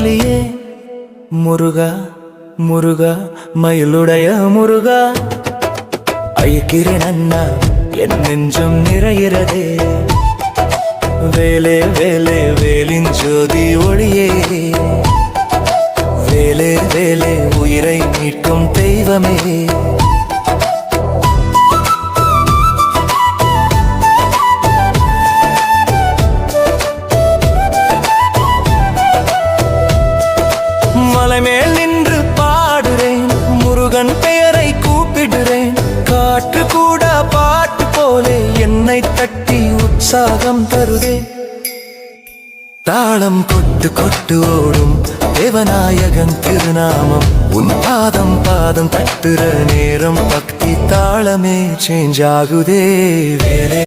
புலியே முருகா முருகா மயிலுடைய முருகா அழைக்கிறேன் அண்ணா என் நெஞ்சம் நிறைகிறதே வேலே வேலே வேலின் ஜோதி ஒளியே வேலே வேலே உயிரை மீட்கும் தெய்வமே மலைமேல் நின்று பாடுறேன் முருகன் பெயரை கூப்பிடுறேன் காற்று கூட பாட்டு போலே என்னை தட்டி உற்சாகம் தருதே தாளம் கொட்டு கொட்டு ஓடும் தேவநாயகன் திருநாமம் உன் பாதம் பாதம் தட்டுற நேரம் பக்தி தாளமே சேஞ்ச் ஆகுதே வேலே